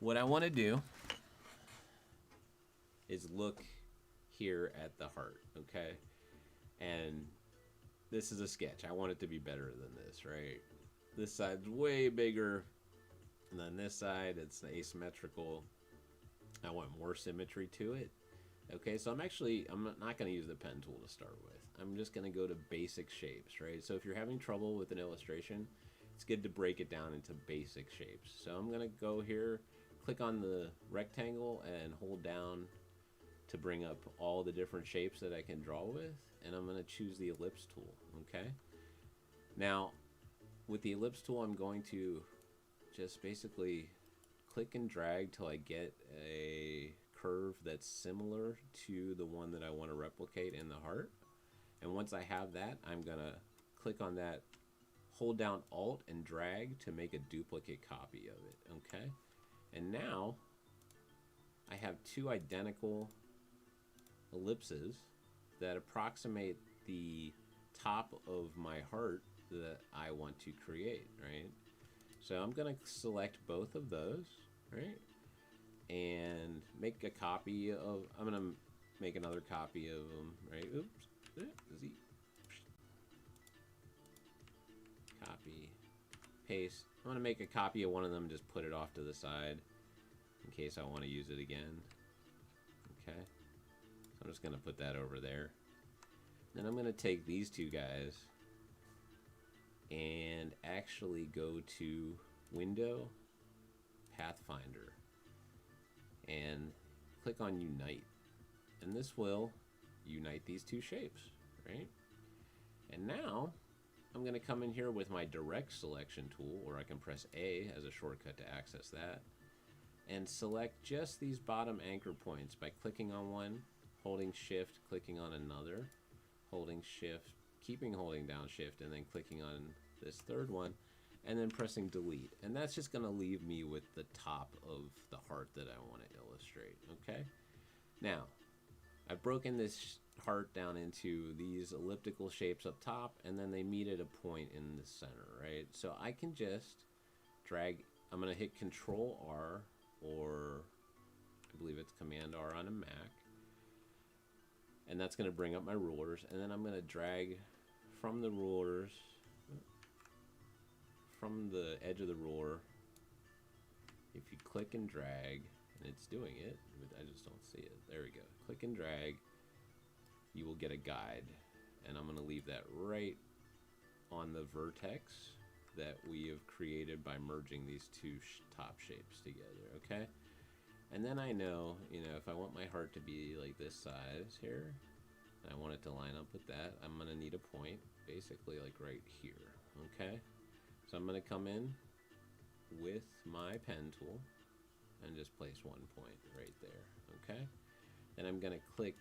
what I want to do is look here at the heart, okay? And this is a sketch. I want it to be better than this, right? This side's way bigger than this side. It's asymmetrical. I want more symmetry to it. Okay, so I'm not going to use the pen tool to start with. I'm just going to go to basic shapes, right? So if you're having trouble with an illustration, it's good to break it down into basic shapes. So I'm going to go here, click on the rectangle and hold down to bring up all the different shapes that I can draw with, and I'm going to choose the ellipse tool, okay? Now, with the ellipse tool, I'm going to just basically click and drag till I get a curve that's similar to the one that I want to replicate in the heart. And once I have that, I'm going to click on that, hold down Alt and drag to make a duplicate copy of it, okay? And now I have two identical ellipses that approximate the top of my heart that I want to create, right? So I'm going to select both of those, right? And make a copy of, I'm going to make another copy of them, right? Oops. Z. Copy. Paste. I'm going to make a copy of one of them, just put it off to the side in case I want to use it again. Okay. So I'm just going to put that over there. Then I'm going to take these two guys and actually go to Window, Pathfinder, and click on Unite. And this will unite these two shapes, right? And now I'm going to come in here with my direct selection tool, or I can press A as a shortcut to access that, and select just these bottom anchor points by clicking on one, holding shift, clicking on another, holding shift, holding down shift, and then clicking on this third one, and then pressing delete. And that's just going to leave me with the top of the heart that I want to illustrate, okay? Now, I've broken this heart down into these elliptical shapes up top, and then they meet at a point in the center, right? So I can just drag, I'm going to hit Control R, or I believe it's Command R on a Mac, and that's going to bring up my rulers, and then I'm going to drag from the rulers, from the edge of the ruler. If you click and drag, and it's doing it, I just don't see it. There we go. Click and drag, you will get a guide, and I'm going to leave that right on the vertex that we have created by merging these two top shapes together, okay? And then I know, if I want my heart to be like this size here, and I want it to line up with that, I'm going to need a point, basically like right here, okay? So I'm going to come in with my pen tool and just place one point right there, okay? Then I'm going to click,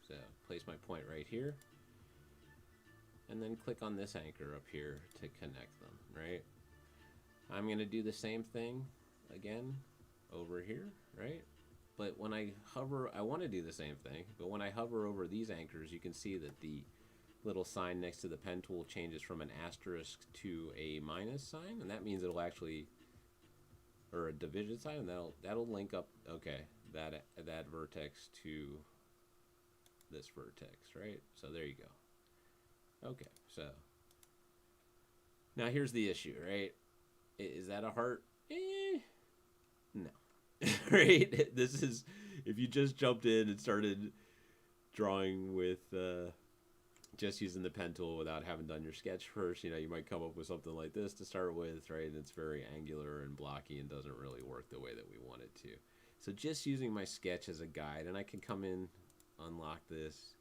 so place my point right here, and then click on this anchor up here to connect them, right? I'm going to do the same thing again over here, right? But when I hover, I want to do the same thing, but when I hover over these anchors, you can see that the little sign next to the pen tool changes from an asterisk to a minus sign, and that means it'll actually, or a division sign, and that'll link up, okay, that vertex to this vertex, right? So there you go. Okay, so now here's the issue, right? Is that a heart? No. Right? This is, if you just jumped in and started drawing with just using the pen tool without having done your sketch first, you might come up with something like this to start with, right? And it's very angular and blocky and doesn't really work the way that we want it to. So just using my sketch as a guide, and I can come in, unlock this,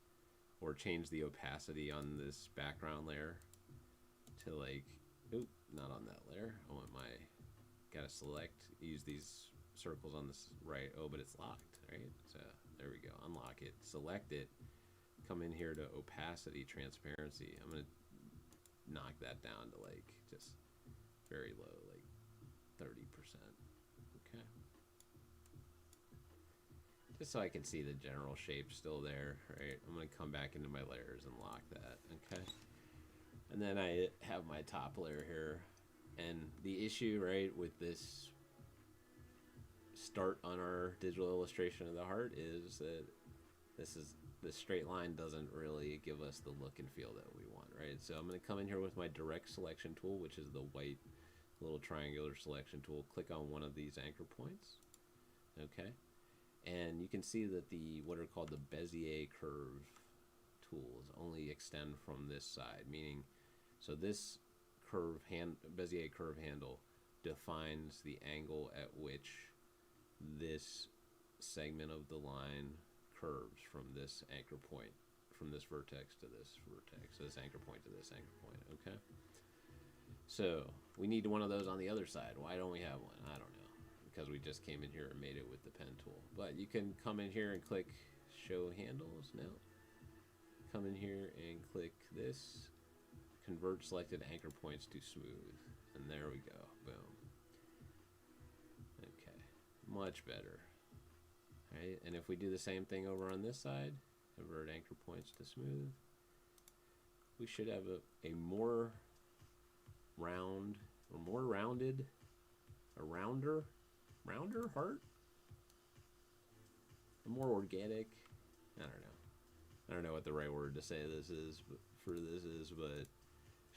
or change the opacity on this background layer to like, oop, not on that layer. I want gotta select, use these circles on this right. Oh, but it's locked, right? So there we go. Unlock it, select it, come in here to opacity, transparency. I'm gonna knock that down to like just very low, like 30%. Okay. Just so I can see the general shape still there, right? I'm gonna come back into my layers and lock that, okay? And then I have my top layer here. And the issue, right, with this start on our digital illustration of the heart is that this straight line doesn't really give us the look and feel that we want, right? So I'm going to come in here with my direct selection tool, which is the white little triangular selection tool. Click on one of these anchor points, okay? And you can see that the what are called the Bezier curve tools only extend from this side, meaning so this Bezier curve handle defines the angle at which this segment of the line curves from this anchor point, from this vertex to this vertex, so this anchor point to this anchor point, okay? So we need one of those on the other side. Why don't we have one? I don't know, because we just came in here and made it with the pen tool. But you can come in here and click show handles now. Come in here and click this, convert selected anchor points to smooth, and there we go, boom. Okay, much better. Right? And if we do the same thing over on this side, convert anchor points to smooth, we should have a more round, or more rounded, a rounder heart, a more organic, I don't know what the right word to say this is, but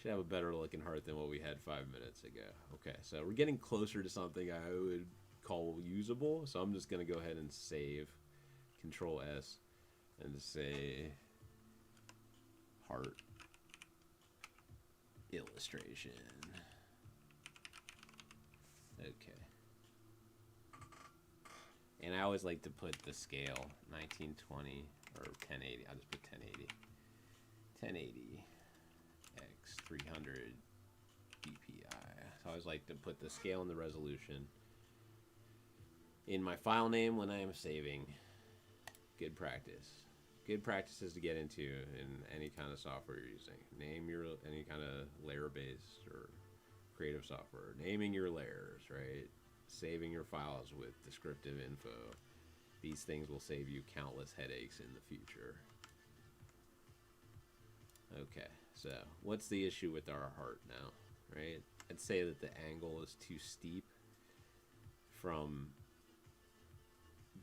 should have a better looking heart than what we had 5 minutes ago. Okay, so we're getting closer to something I would call usable, so I'm just going to go ahead and save, Control S, and say heart illustration. Okay. And I always like to put the scale 1920 or 1080. I'll just put 1080. 1080 x 300 dpi. So I always like to put the scale and the resolution in my file name when I am saving. Good practice. Good practices to get into in any kind of software you're using. Name your any kind of layer-based or creative software. Naming your layers, right? Saving your files with descriptive info. These things will save you countless headaches in the future. Okay, so what's the issue with our heart now, right? I'd say that the angle is too steep from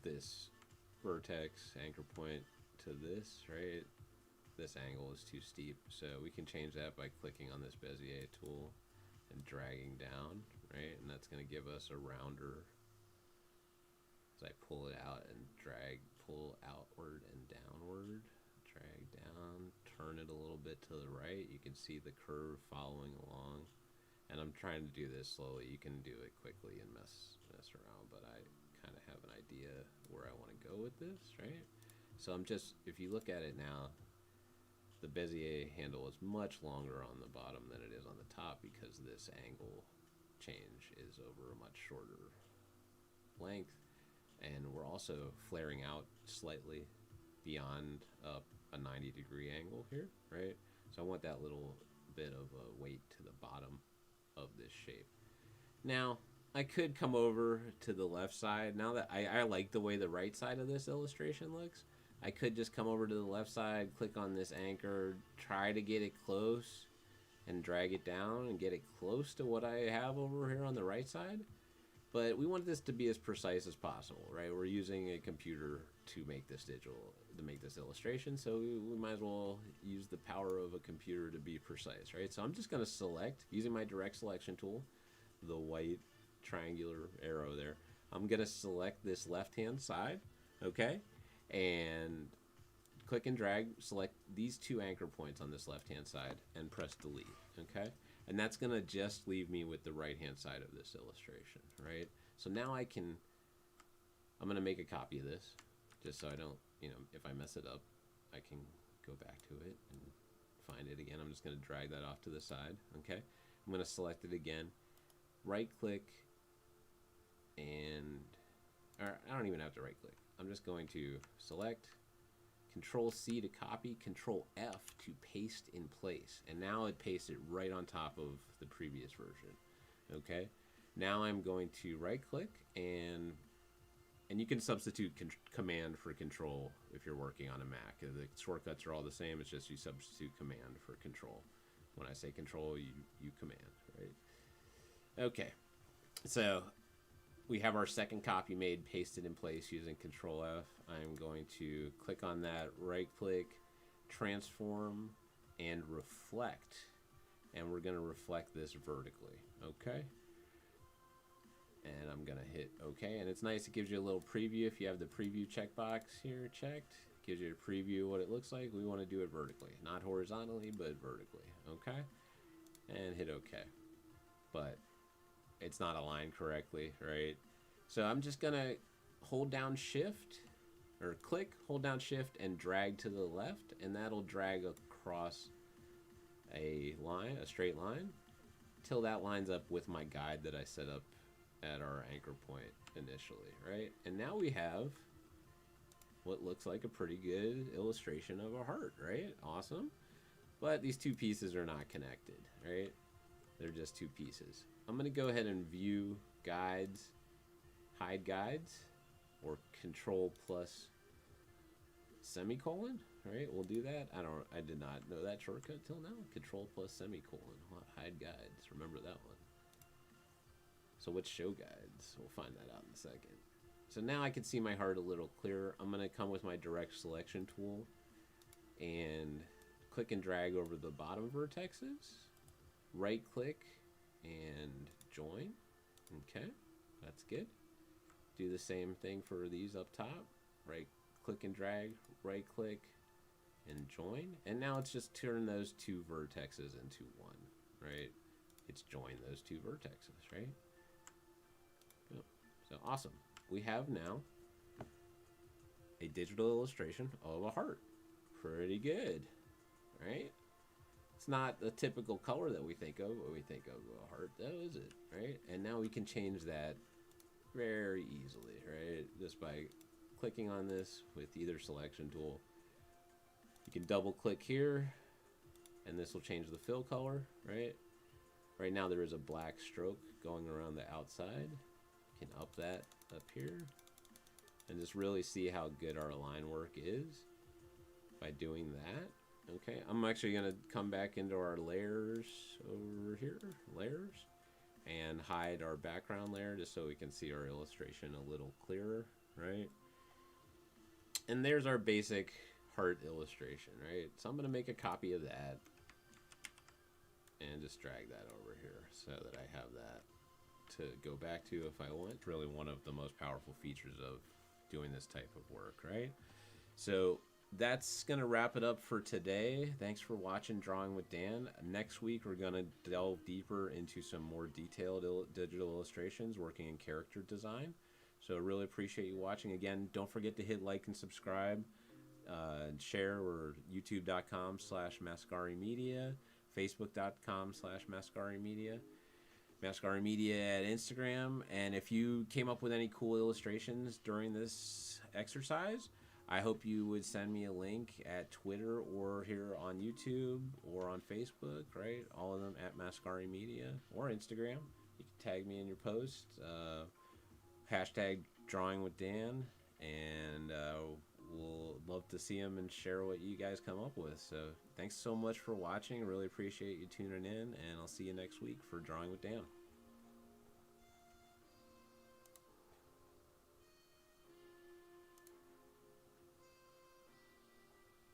this vertex anchor point to this, right? This angle is too steep, so we can change that by clicking on this Bezier tool and dragging down, right? And that's going to give us a rounder. As I pull it out and drag, pull outward and downward, drag down, turn it a little bit to the right. You can see the curve following along. And I'm trying to do this slowly. You can do it quickly and mess around, but I kind of have an idea where I want to go with this, right? So I'm just, if you look at it now, the Bezier handle is much longer on the bottom than it is on the top because this angle change is over a much shorter length. And we're also flaring out slightly beyond a 90-degree angle here, right? So I want that little bit of a weight to the bottom of this shape. Now, I could come over to the left side. Now that I like the way the right side of this illustration looks, I could just come over to the left side, click on this anchor, try to get it close, and drag it down and get it close to what I have over here on the right side. But we want this to be as precise as possible, right? We're using a computer to make this illustration, so we might as well use the power of a computer to be precise, right? So I'm just going to select, using my direct selection tool, the white triangular arrow there. I'm going to select this left-hand side, okay? And click and drag, select these two anchor points on this left-hand side, and press delete, okay? And that's going to just leave me with the right-hand side of this illustration, right? So now I'm going to make a copy of this, just so I don't, if I mess it up, I can go back to it and find it again. I'm just going to drag that off to the side, okay? I'm going to select it again, right-click, or I don't even have to right-click. I'm just going to select, Control-C to copy, Control-F to paste in place. And now it pastes it right on top of the previous version. Okay? Now I'm going to right-click, and you can substitute Command for Control if you're working on a Mac. The shortcuts are all the same. It's just you substitute Command for Control. When I say control, you command, right? Okay, so we have our second copy made, pasted in place using Control F. I'm going to click on that, right click, transform, and reflect. And we're going to reflect this vertically, okay? And I'm going to hit OK. And it's nice, it gives you a little preview. If you have the preview checkbox here checked, it gives you a preview of what it looks like. We want to do it vertically, not horizontally, but vertically, okay? And hit OK. But it's not aligned correctly, right? So I'm just going to hold down Shift, or click, hold down Shift, and drag to the left, and that'll drag across a line, a straight line, till that lines up with my guide that I set up at our anchor point initially, right? And now we have what looks like a pretty good illustration of a heart, right? Awesome. But these two pieces are not connected, right? They're just two pieces. I'm going to go ahead and view guides, hide guides, or Control plus semicolon, right? We'll do that. I did not know that shortcut till now. Control plus semicolon, hide guides. Remember that one. So what's show guides? We'll find that out in a second. So now I can see my heart a little clearer. I'm going to come with my direct selection tool and click and drag over the bottom vertexes. Right click and join. Okay, that's good. Do the same thing for these up top. Right click and drag, right click and join. And now it's just turn those two vertexes into one, right? It's join those two vertexes, right? So awesome. We have now a digital illustration of a heart. Pretty good, right? It's not the typical color that we think of when we think of a heart, though, is it? Right? And now we can change that very easily, right? Just by clicking on this with either selection tool. You can double click here, and this will change the fill color, right? Right now there is a black stroke going around the outside. You can up that up here, and just really see how good our line work is by doing that. Okay, I'm actually going to come back into our layers over here, layers, and hide our background layer just so we can see our illustration a little clearer, right? And there's our basic heart illustration, right? So I'm going to make a copy of that and just drag that over here so that I have that to go back to if I want. It's really one of the most powerful features of doing this type of work, right? So that's going to wrap it up for today. Thanks for watching Drawing with Dan. Next week, we're going to delve deeper into some more detailed digital illustrations working in character design. So really appreciate you watching. Again, don't forget to hit like and subscribe and share. We're youtube.com/Mascari Media, facebook.com/Mascari Media, Mascari Media at Instagram. And if you came up with any cool illustrations during this exercise, I hope you would send me a link at Twitter or here on YouTube or on Facebook, right? All of them at Mascari Media or Instagram. You can tag me in your post. Hashtag Drawing with Dan. And we'll love to see them and share what you guys come up with. So thanks so much for watching. Really appreciate you tuning in. And I'll see you next week for Drawing with Dan.